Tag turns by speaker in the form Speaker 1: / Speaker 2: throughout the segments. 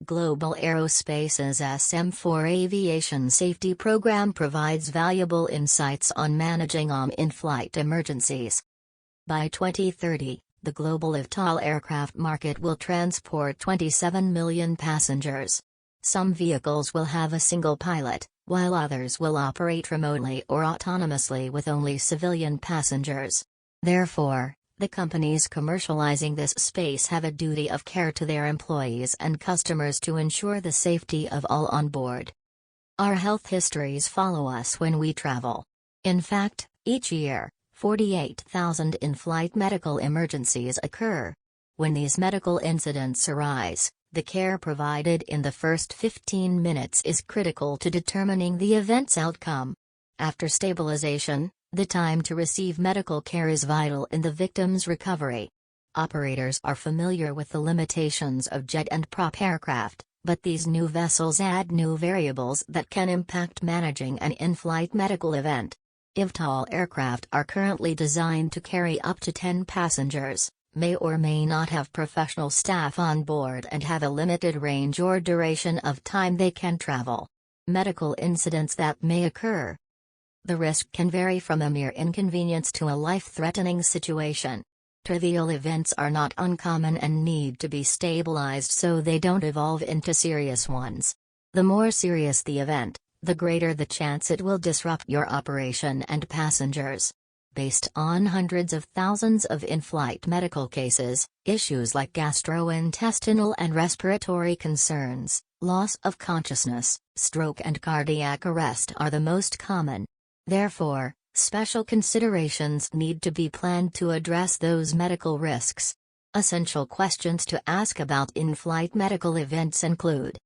Speaker 1: Global Aerospace's SM4 aviation safety program provides valuable insights on managing in-flight emergencies. By 2030, the global eVTOL aircraft market will transport 27 million passengers. Some vehicles will have a single pilot, while others will operate remotely or autonomously with only civilian passengers. Therefore, the companies commercializing this space have a duty of care to their employees and customers to ensure the safety of all on board. Our health histories follow us when we travel. In fact, each year, 48,000 in-flight medical emergencies occur. When these medical incidents arise, the care provided in the first 15 minutes is critical to determining the event's outcome. After stabilization, the time to receive medical care is vital in the victim's recovery. Operators are familiar with the limitations of jet and prop aircraft, but these new vessels add new variables that can impact managing an in-flight medical event. eVTOL aircraft are currently designed to carry up to 10 passengers, may or may not have professional staff on board and have a limited range or duration of time they can travel. Medical incidents that may occur. The risk can vary from a mere inconvenience to a life-threatening situation. Trivial events are not uncommon and need to be stabilized so they don't evolve into serious ones. The more serious the event, the greater the chance it will disrupt your operation and passengers. Based on hundreds of thousands of in-flight medical cases, issues like gastrointestinal and respiratory concerns, loss of consciousness, stroke and cardiac arrest are the most common. Therefore, special considerations need to be planned to address those medical risks. Essential questions to ask about in-flight medical events include: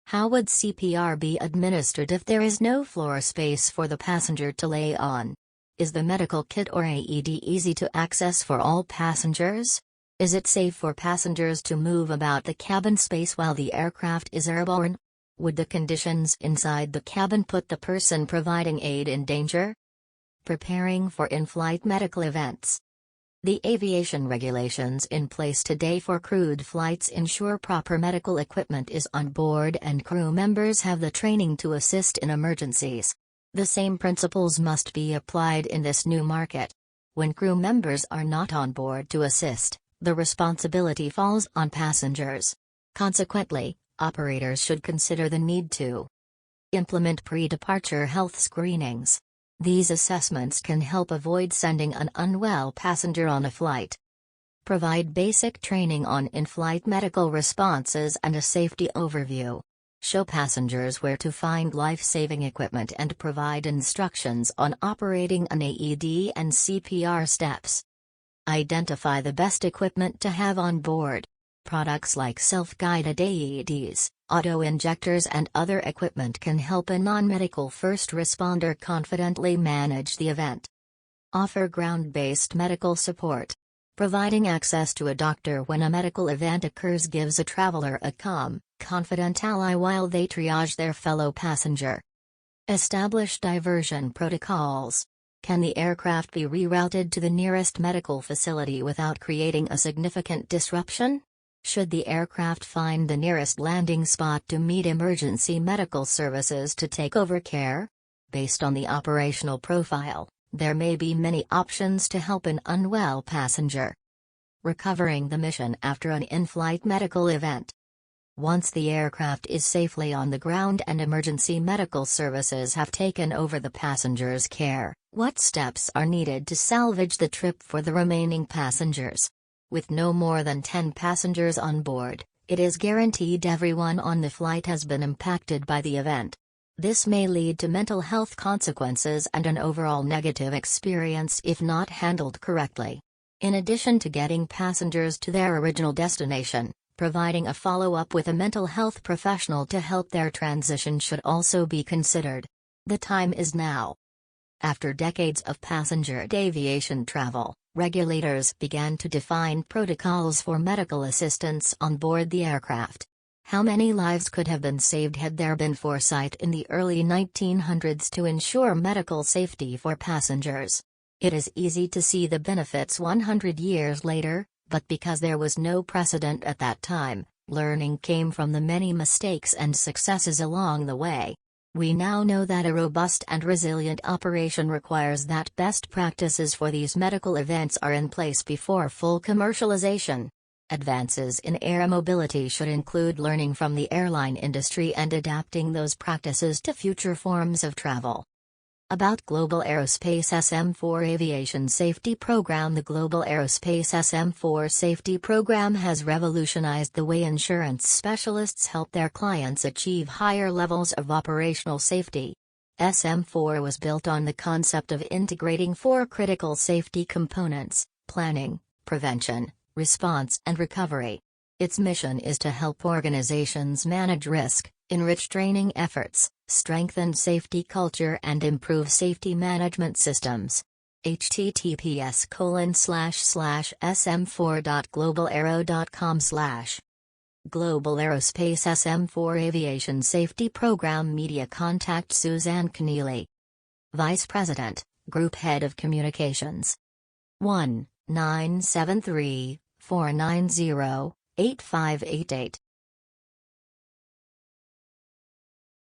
Speaker 1: how would CPR be administered if there is no floor space for the passenger to lay on? Is the medical kit or AED easy to access for all passengers? Is it safe for passengers to move about the cabin space while the aircraft is airborne? Would the conditions inside the cabin put the person providing aid in danger? Preparing for in-flight medical events. The aviation regulations in place today for crewed flights ensure proper medical equipment is on board and crew members have the training to assist in emergencies. The same principles must be applied in this new market. When crew members are not on board to assist, the responsibility falls on passengers. Consequently, operators should consider the need to implement pre-departure health screenings. These assessments can help avoid sending an unwell passenger on a flight. Provide basic training on in-flight medical responses and a safety overview. Show passengers where to find life-saving equipment and provide instructions on operating an AED and CPR steps. Identify the best equipment to have on board. Products like self-guided AEDs, auto-injectors and other equipment can help a non-medical first responder confidently manage the event. Offer ground-based medical support. Providing access to a doctor when a medical event occurs gives a traveler a calm, confident ally while they triage their fellow passenger. Establish diversion protocols. Can the aircraft be rerouted to the nearest medical facility without creating a significant disruption? Should the aircraft find the nearest landing spot to meet emergency medical services to take over care? Based on the operational profile, there may be many options to help an unwell passenger. Recovering the mission after an in-flight medical event. Once the aircraft is safely on the ground and emergency medical services have taken over the passenger's care, what steps are needed to salvage the trip for the remaining passengers? With no more than 10 passengers on board, it is guaranteed everyone on the flight has been impacted by the event. This may lead to mental health consequences and an overall negative experience if not handled correctly. In addition to getting passengers to their original destination, providing a follow-up with a mental health professional to help their transition should also be considered. The time is now. After decades of passenger aviation travel, regulators began to define protocols for medical assistance on board the aircraft. How many lives could have been saved had there been foresight in the early 1900s to ensure medical safety for passengers? It is easy to see the benefits 100 years later, but because there was no precedent at that time, Learning came from the many mistakes and successes along the way. We now know that a robust and resilient operation requires that best practices for these medical events are in place before full commercialization. Advances in air mobility should include learning from the airline industry and adapting those practices to future forms of travel. About Global Aerospace SM4 Aviation Safety Program. The Global Aerospace SM4 Safety Program has revolutionized the way insurance specialists help their clients achieve higher levels of operational safety. SM4 was built on the concept of integrating four critical safety components: planning, prevention, response, and recovery. Its mission is to help organizations manage risk, enrich training efforts, strengthen safety culture, and improve safety management systems. https://sm4.globalaero.com/ Global Aerospace SM4 Aviation Safety Program Media. Contact Suzanne Keneally, Vice President, Group Head of Communications. 1-973-490-8588